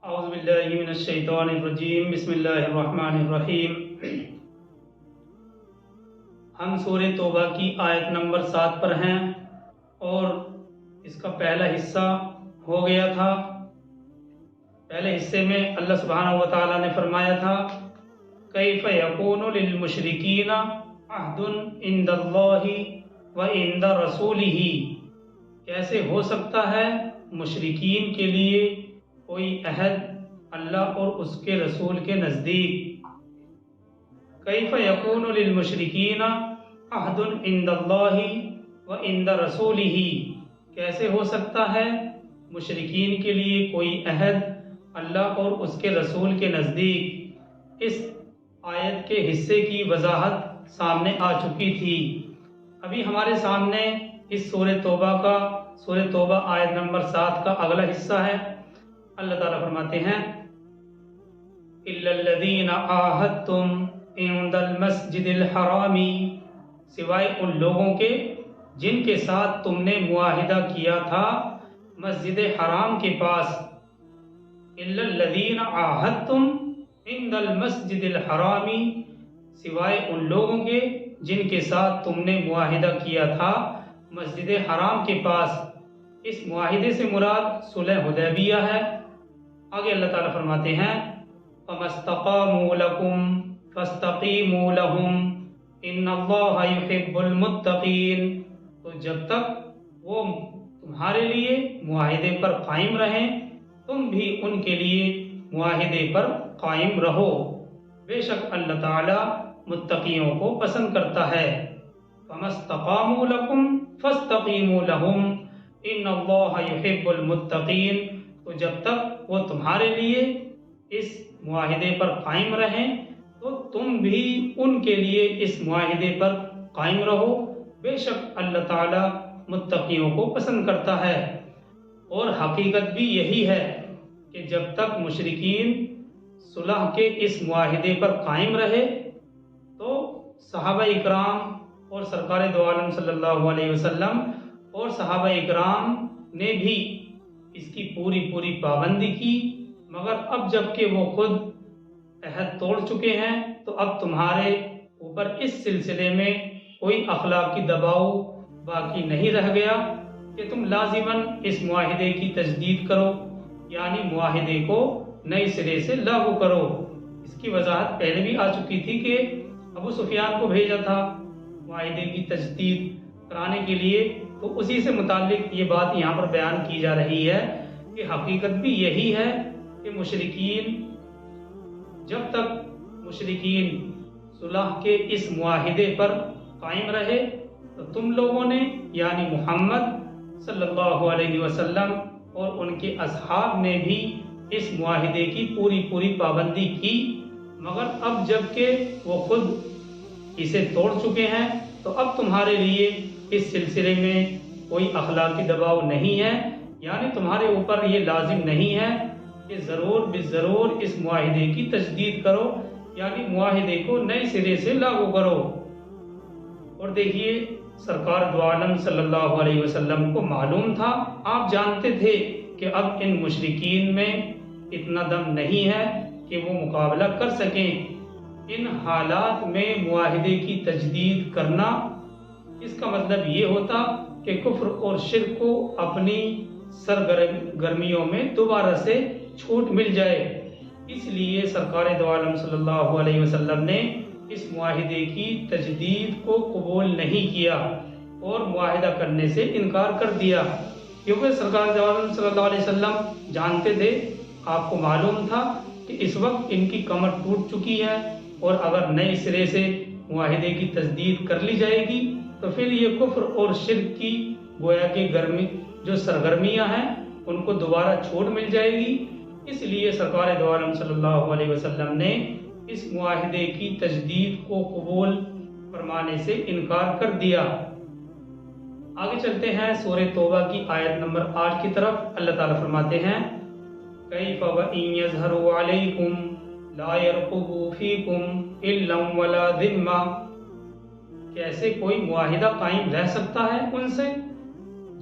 اعوذ باللہ من الشیطان الرجیم بسم اللہ الرحمن الرحیم۔ ہم سورہ توبہ کی آیت نمبر 7 پر ہیں اور اس کا پہلا حصہ ہو گیا تھا۔ پہلے حصے میں اللہ سبحانہ و تعالیٰ نے فرمایا تھا کیف یکون للمشرکین عہد عند اللہ و عند رسولہ، کیسے ہو سکتا ہے مشرکین کے لیے کوئی عہد اللہ اور اس کے رسول کے نزدیک۔ کیف یکون للمشرکین عہد عند اللہ و عند رسولہ، کیسے ہو سکتا ہے مشرکین کے لیے کوئی عہد اللہ اور اس کے رسول کے نزدیک۔ اس آیت کے حصے کی وضاحت سامنے آ چکی تھی۔ ابھی ہمارے سامنے اس سورہ توبہ آیت نمبر 7 کا اگلا حصہ ہے۔ اللہ تعالیٰ فرماتے ہیں اِلَّا الَّذِينَ عَاهَدتُّمْ عِندَ الْمَسْجِدِ الْحَرَامِ، سوائے ان لوگوں کے جن کے ساتھ تم نے معاہدہ کیا تھا مسجد حرام کے پاس۔ اِلَّا الَّذِينَ عَاهَدتُّمْ عِندَ الْمَسْجِدِ الْحَرَامِ، سوائے ان لوگوں کے جن کے ساتھ تم نے معاہدہ کیا تھا مسجد حرام کے پاس۔ اس معاہدے سے مراد صلح حدیبیہ ہے۔ آگے اللہ تعالیٰ فرماتے ہیں فَمَا اسْتَقَامُوا لَكُمْ فَاسْتَقِیمُوا لَهُمْ إِنَّ اللَّهَ يُحِبُّ الْمُتَّقِينَ، تو جب تک وہ تمہارے لیے معاہدے پر قائم رہیں تم بھی ان کے لیے معاہدے پر قائم رہو، بے شک اللہ تعالیٰ متقیوں کو پسند کرتا ہے۔ فَمَا اسْتَقَامُوا لَكُمْ فَاسْتَقِیمُوا لَهُمْ إِنَّ اللَّهَ يُحِبُّ الْمُتَّقِينَ، تو جب تک وہ تمہارے لیے اس معاہدے پر قائم رہیں تو تم بھی ان کے لیے اس معاہدے پر قائم رہو، بے شک اللہ تعالیٰ متقیوں کو پسند کرتا ہے۔ اور حقیقت بھی یہی ہے کہ جب تک مشرکین صلح کے اس معاہدے پر قائم رہے تو صحابہ اکرام اور سرکار دو عالم صلی اللہ علیہ وسلم اور صحابہ اکرام نے بھی اس کی پوری پابندی کی، مگر اب جب کہ وہ خود عہد توڑ چکے ہیں تو اب تمہارے اوپر اس سلسلے میں کوئی اخلاقی دباؤ باقی نہیں رہ گیا کہ تم لازماً اس معاہدے کی تجدید کرو، یعنی معاہدے کو نئے سرے سے لاگو کرو۔ اس کی وضاحت پہلے بھی آ چکی تھی کہ ابو سفیان کو بھیجا تھا معاہدے کی تجدید کرانے کے لیے، تو اسی سے متعلق یہ بات یہاں پر بیان کی جا رہی ہے کہ حقیقت بھی یہی ہے کہ جب تک مشرکین صلح کے اس معاہدے پر قائم رہے تو تم لوگوں نے یعنی محمد صلی اللہ علیہ وسلم اور ان کے اصحاب نے بھی اس معاہدے کی پوری پابندی کی، مگر اب جب کہ وہ خود اسے توڑ چکے ہیں تو اب تمہارے لیے اس سلسلے میں کوئی اخلاقی دباؤ نہیں ہے، یعنی تمہارے اوپر یہ لازم نہیں ہے کہ ضرور اس معاہدے کی تجدید کرو، یعنی معاہدے کو نئے سرے سے لاگو کرو۔ اور دیکھیے سرکار دو عالم صلی اللہ علیہ وسلم کو معلوم تھا، آپ جانتے تھے کہ اب ان مشرکین میں اتنا دم نہیں ہے کہ وہ مقابلہ کر سکیں۔ ان حالات میں معاہدے کی تجدید کرنا اس کا مطلب یہ ہوتا کہ کفر اور شرک کو اپنی سرگرمیوں میں دوبارہ سے چھوٹ مل جائے۔ اس لیے سرکار دو عالم صلی اللہ علیہ وسلم نے اس معاہدے کی تجدید کو قبول نہیں کیا اور معاہدہ کرنے سے انکار کر دیا، کیونکہ سرکار دو عالم صلی اللہ علیہ وسلم جانتے تھے، آپ کو معلوم تھا کہ اس وقت ان کی کمر ٹوٹ چکی ہے اور اگر نئے سرے سے معاہدے کی تجدید کر لی جائے گی تو پھر یہ کفر اور شرک کی گویا کہ جو سرگرمیاں ہیں ان کو دوبارہ چھوٹ مل جائے گی۔ اس لیے سرکار دو عالم صلی اللہ علیہ وسلم نے اس معاہدے کی تجدید کو قبول فرمانے سے انکار کر دیا۔ آگے چلتے ہیں سورہ توبہ کی آیت نمبر 8 کی طرف۔ اللہ تعالیٰ فرماتے ہیں کیف وَإِن يَظْهَرُوا عَلَيْكُمْ لَا يَرْقُبُوا فِيكُمْ إِلًّا وَلَا ذِمَّةً، کیسے کوئی معاہدہ قائم رہ سکتا ہے ان سے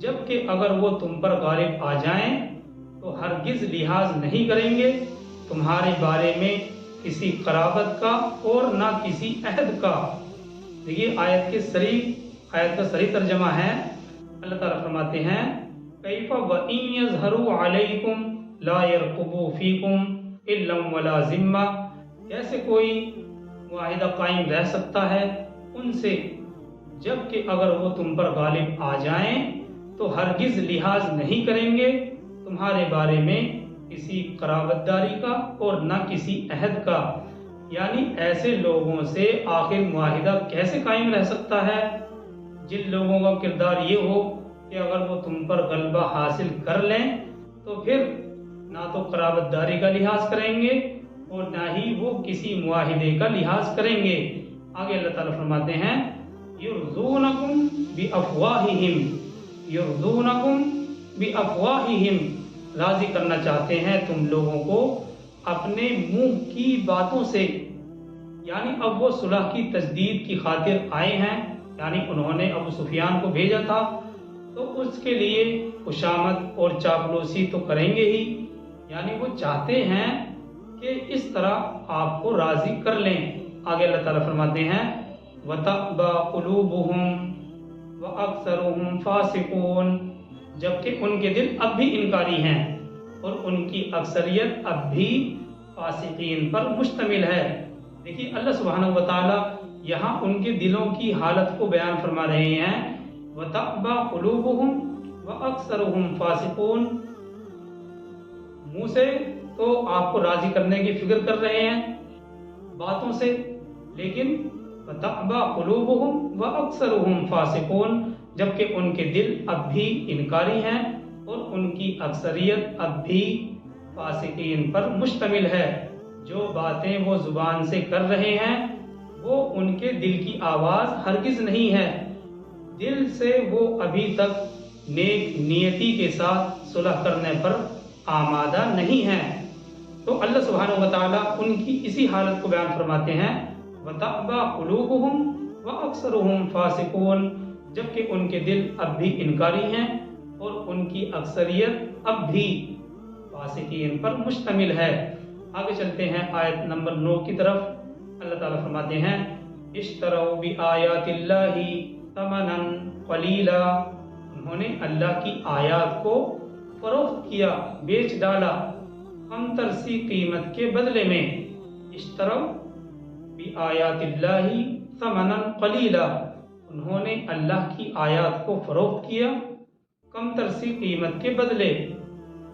جبکہ اگر وہ تم پر غالب آ جائیں تو ہرگز لحاظ نہیں کریں گے تمہارے بارے میں کسی قرابت کا اور نہ کسی عہد کا۔ دیکھیے آیت کا صریح ترجمہ ہے، اللہ تعالیٰ فرماتے ہیں کیف وَإِن يَظْهَرُوا عَلَيْكُمْ لَا يَرْقُبُوا فِيكُمْ إِلًّا وَلَا ذِمَّةً، کیسے کوئی معاہدہ قائم رہ سکتا ہے ان سے جبکہ اگر وہ تم پر غالب آ جائیں تو ہرگز لحاظ نہیں کریں گے تمہارے بارے میں کسی قرابت داری کا اور نہ کسی عہد کا۔ یعنی ایسے لوگوں سے آخر معاہدہ کیسے قائم رہ سکتا ہے جن لوگوں کا کردار یہ ہو کہ اگر وہ تم پر غلبہ حاصل کر لیں تو پھر نہ تو قرابت داری کا لحاظ کریں گے اور نہ ہی وہ کسی معاہدے کا لحاظ کریں گے۔ آگے اللہ تعالیٰ فرماتے ہیں یرضونکم بافواہہم، راضی کرنا چاہتے ہیں تم لوگوں کو اپنے منہ کی باتوں سے۔ یعنی اب وہ صلح کی تجدید کی خاطر آئے ہیں، یعنی انہوں نے ابو سفیان کو بھیجا تھا تو اس کے لیے خوشامد اور چاپلوسی تو کریں گے ہی، یعنی وہ چاہتے ہیں کہ اس طرح آپ کو راضی کر لیں۔ آگے اللہ تعالیٰ فرماتے ہیں وَتَأْبَى قُلُوبُهُمْ وَأَكْثَرُهُمْ فَاسِقُونَ، جبکہ ان کے دل اب بھی انکاری ہیں اور ان کی اکثریت اب بھی فاسقین پر مشتمل ہے۔ دیکھیے اللہ سبحانہ و تعالیٰ یہاں ان کے دلوں کی حالت کو بیان فرما رہے ہیں وَتَأْبَى قُلُوبُهُمْ وَأَكْثَرُهُمْ فَاسِقُونَ، منہ سے تو آپ کو راضی کرنے کی فکر کر رہے ہیں باتوں سے، لیکن وَتَأْبَى قُلُوبُهُمْ وَأَكْثَرُهُمْ فَاسِقُونَ، جبکہ ان کے دل اب بھی انکاری ہیں اور ان کی اکثریت اب بھی فاسقین پر مشتمل ہے۔ جو باتیں وہ زبان سے کر رہے ہیں وہ ان کے دل کی آواز ہرگز نہیں ہے، دل سے وہ ابھی تک نیک نیتی کے ساتھ صلح کرنے پر آمادہ نہیں ہیں۔ تو اللہ سبحانہ و تعالیٰ ان کی اسی حالت کو بیان فرماتے ہیں وَتَأْبَى قُلُوبُهُمْ وَأَكْثَرُهُمْ فَاسِقُونَ، جبکہ ان کے دل اب بھی انکاری ہیں اور ان کی اکثریت اب بھی فاسقین پر مشتمل ہے۔ آگے چلتے ہیں آیت نمبر 9 کی طرف۔ اللہ تعالیٰ فرماتے ہیں اشتروا بآیات اللہ ثمنا قلیلا، انہوں نے اللہ کی آیات کو فروخت کیا، بیچ ڈالا کم ترسی قیمت کے بدلے میں۔ اشتروا بآیات اللہ ثمنا قلیلا، انہوں نے اللہ کی آیات کو فروخت کیا کم ترسی قیمت کے بدلے،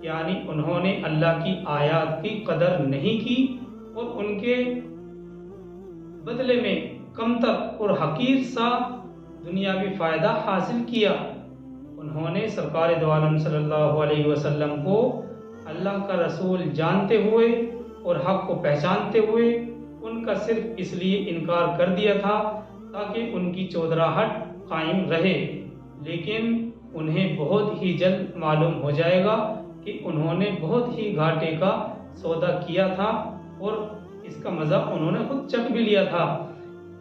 یعنی انہوں نے اللہ کی آیات کی قدر نہیں کی اور ان کے بدلے میں کمتر اور حقیر سا دنیاوی فائدہ حاصل کیا۔ انہوں نے سرکار دو عالم صلی اللہ علیہ وسلم کو اللہ کا رسول جانتے ہوئے اور حق کو پہچانتے ہوئے ان کا صرف اس لیے انکار کر دیا تھا تاکہ ان کی چودراہٹ قائم رہے، لیکن انہیں بہت ہی جلد معلوم ہو جائے گا کہ انہوں نے بہت ہی گھاٹے کا سودا کیا تھا اور اس کا مزہ انہوں نے خود چکھ بھی لیا تھا۔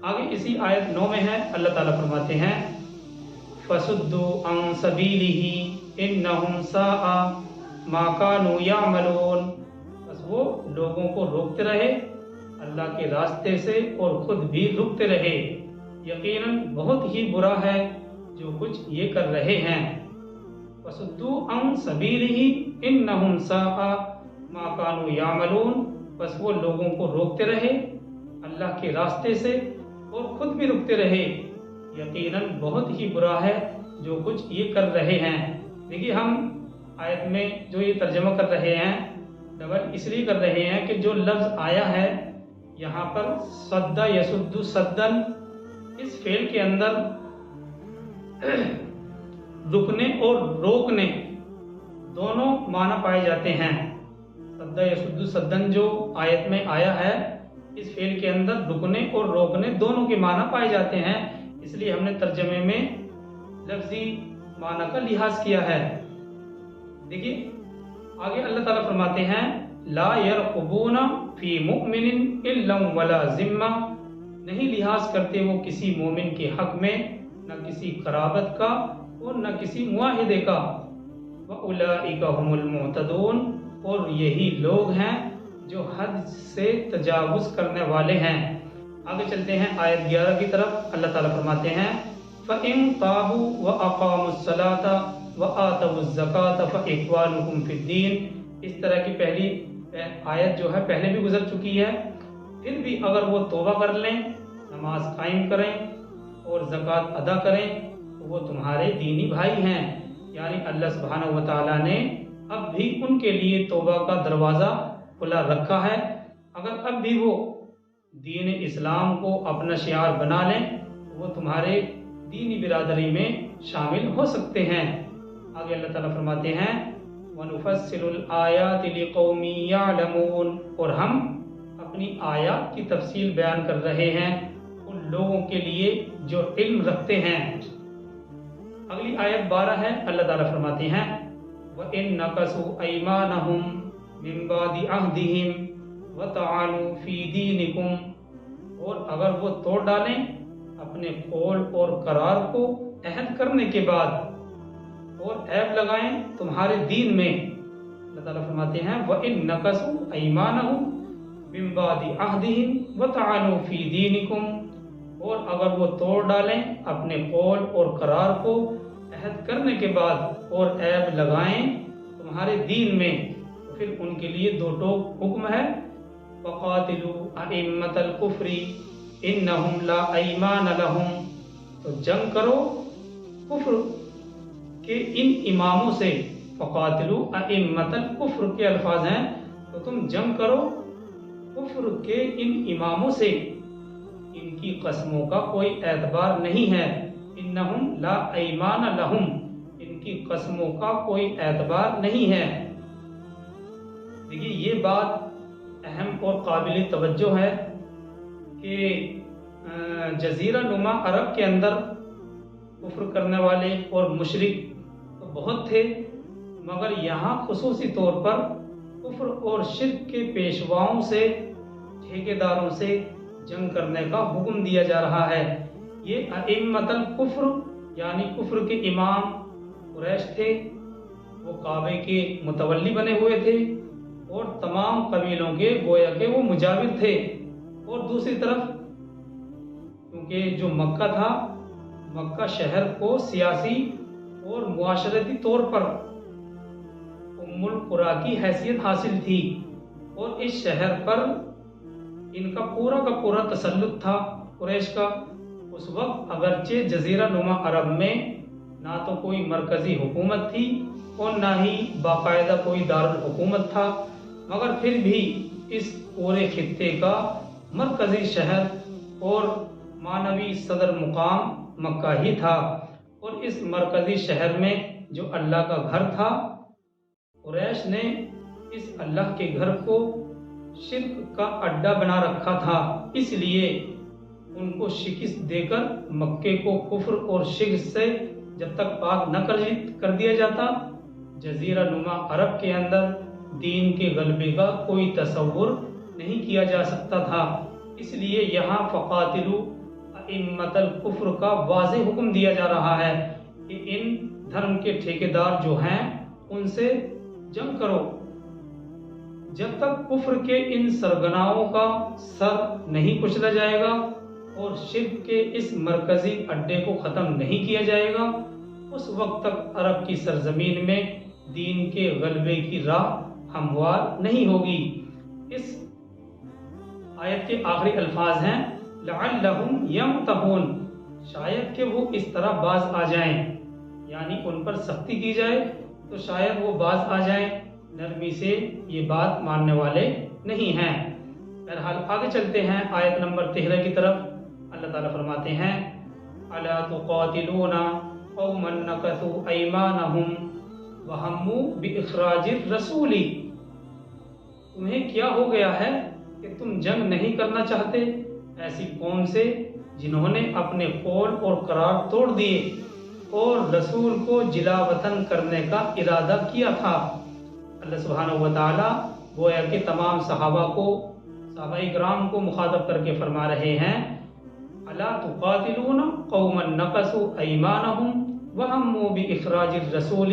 آگے اسی آیت 9 میں ہے، اللہ تعالیٰ فرماتے ہیں فَصُدُّوا عَن سَبِيلِهِ إِنَّهُمْ سَاءَ مَا كَانُوا يَعْمَلُونَ، بس وہ لوگوں کو روکتے رہے اللہ کے راستے سے اور خود بھی رکتے رہے، یقیناً بہت ہی برا ہے جو کچھ یہ کر رہے ہیں۔ فَصُدُّوا عَن سَبِيلِهِ إِنَّهُمْ سَاءَ مَا كَانُوا يَعْمَلُونَ، بس وہ لوگوں کو روکتے رہے اللہ کے راستے سے اور خود بھی رکتے رہے، یقیناً بہت ہی برا ہے جو کچھ یہ کر رہے ہیں۔ دیکھیے ہم آیت میں جو یہ ترجمہ کر رہے ہیں ڈبل اس لیے کر رہے ہیں کہ جو لفظ آیا ہے یہاں پر صد یصد صدن، اس فعل کے اندر رکنے اور روکنے دونوں معنی پائے جاتے ہیں۔ صد یصد صدن جو آیت میں آیا ہے اس فعل کے اندر رکنے اور روکنے دونوں کے معنی پائے جاتے ہیں، اس لیے ہم نے ترجمے میں لفظی معنی کا لحاظ کیا ہے۔ دیکھیے آگے اللہ تعالیٰ فرماتے ہیں لا یرقبون فی مؤمن الا ولا ذمہ، نہیں لحاظ کرتے وہ کسی مومن کے حق میں نہ کسی قرابت کا اور نہ کسی معاہدے کا۔ وَأُولَٰئِكَ هُمُ الْمُعْتَدُونَ، اور یہی لوگ ہیں جو حد سے تجاوز کرنے والے ہیں۔ آگے چلتے ہیں آیت 11 کی طرف۔ اللہ تعالیٰ فرماتے ہیں فَإِن تَابُوا وَأَقَامُوا الصَّلَاةَ وَآتَوُا الزَّكَاةَ فَإِخْوَانُكُمْ فِي الدِّينِ۔ اس طرح کی پہلی آیت جو ہے پہلے بھی گزر چکی ہے۔ پھر بھی اگر وہ توبہ کر لیں، نماز قائم کریں اور زکوٰۃ ادا کریں تو وہ تمہارے دینی بھائی ہیں۔ یعنی اللہ سبحانہ و تعالیٰ نے اب بھی ان کے لیے توبہ کا دروازہ کھلا رکھا ہے۔ اگر اب بھی وہ دین اسلام کو اپنا شعار بنا لیں تو وہ تمہارے دینی برادری میں شامل ہو سکتے ہیں۔ آگے اللہ تعالیٰ فرماتے ہیں وَنُفَصِّلُ الْآيَاتِ لِقَوْمٍ يَعْلَمُونَ، اور ہم اپنی آیات کی تفصیل بیان کر رہے ہیں ان لوگوں کے لیے جو علم رکھتے ہیں۔ اگلی آیت 12 ہے۔ اللہ تعالیٰ فرماتے ہیں وَإِن نَكَثُوا أَيْمَانَهُمْ مِن بَعْدِ عَهْدِهِمْ وَطَعَنُوا فِي دِينِكُمْ، اور اگر وہ توڑ ڈالیں اپنے قول اور قرار کو عہد کرنے کے بعد اور عیب لگائیں تمہارے دین میں۔ اللہ تعالیٰ فرماتے ہیں وَإِن نَكَثُوا أَيْمَانَهُمْ مِن بَعْدِ عَهْدِهِمْ وَطَعَنُوا فِي دِينِكُمْ، اور اگر وہ توڑ ڈالیں اپنے قول اور قرار کو عہد کرنے کے بعد اور عیب لگائیں تمہارے دین میں، تو پھر ان کے لیے دو ٹوک حکم ہے وَقَاتِلُوا أَئِمَّةَ الْكُفْرِ إِنَّهُمْ لَا أَيْمَانَ لَهُمْ، تو جنگ کرو کفر کے ان اماموں سے۔ فَقَاتِلُوا أَئِمَّةَ الْكُفْرِ کے الفاظ ہیں، تو تم جنگ کرو کفر کے ان اماموں سے، ان کی قسموں کا کوئی اعتبار نہیں ہے۔ انہم لا ایمان لہم، ان کی قسموں کا کوئی اعتبار نہیں ہے۔ دیکھیے یہ بات اہم اور قابل توجہ ہے کہ جزیرہ نما عرب کے اندر کفر کرنے والے اور مشرک تو بہت تھے، مگر یہاں خصوصی طور پر کفر اور شرک کے پیشواؤں سے، ٹھیکیداروں سے جنگ کرنے کا حکم دیا جا رہا ہے۔ یہ ائمۃ الکفر یعنی کفر کے امام قریش تھے، وہ کعبے کے متولی بنے ہوئے تھے اور تمام قبیلوں کے گویا کہ وہ مجاور تھے۔ اور دوسری طرف کیونکہ جو مکہ تھا، مکہ شہر کو سیاسی اور معاشرتی طور پر ام القریٰ کی حیثیت حاصل تھی، اور اس شہر پر ان کا پورا تسلط تھا قریش کا۔ اس وقت اگرچہ جزیرہ نما عرب میں نہ تو کوئی مرکزی حکومت تھی اور نہ ہی باقاعدہ کوئی دارالحکومت تھا، مگر پھر بھی اس پورے خطے کا مرکزی شہر اور معنوی صدر مقام مکہ ہی تھا۔ اور اس مرکزی شہر میں جو اللہ کا گھر تھا، قریش نے اس اللہ کے گھر کو شرک کا اڈا بنا رکھا تھا، اس لیے ان کو شکست دے کر مکے کو کفر اور شرک سے جب تک پاک نہ کر دیا جاتا، جزیرہ نما عرب کے اندر دین کے غلبے کا کوئی تصور نہیں کیا جا سکتا تھا۔ اس لیے یہاں فقاتلوا ائمۃ الکفر کا واضح حکم دیا جا رہا ہے کہ ان دھرم کے ٹھیکیدار جو ہیں ان سے جنگ کرو، جب تک کفر کے ان سرگناؤں کا سر نہیں کچلا جائے گا اور شرک کے اس مرکزی اڈے کو ختم نہیں کیا جائے گا، اس وقت تک عرب کی سرزمین میں دین کے غلبے کی راہ ہموار نہیں ہوگی۔ اس آیت کے آخری الفاظ ہیں لعلہم ینتہون، شاید کہ وہ اس طرح باز آ جائیں، یعنی ان پر سختی کی جائے تو شاید وہ باز آ جائیں، نرمی سے یہ بات ماننے والے نہیں ہیں۔ بہرحال آگے چلتے ہیں آیت نمبر 13 کی طرف۔ اللہ تعالیٰ فرماتے ہیں الا تقاتلون قوما نکثوا ایمانہم وہموا باخراج الرسول، تمہیں کیا ہو گیا ہے کہ تم جنگ نہیں کرنا چاہتے ایسی قوم سے جنہوں نے اپنے قول اور قرار توڑ دیے اور رسول کو جلا وطن کرنے کا ارادہ کیا تھا۔ اللہ سبحانہ و تعالیٰ گویا کہ تمام صحابہ کرام کو مخاطب کر کے فرما رہے ہیں الا تقاتلون قوما نقصوا ایمانہم وہموا باخراج الرسول،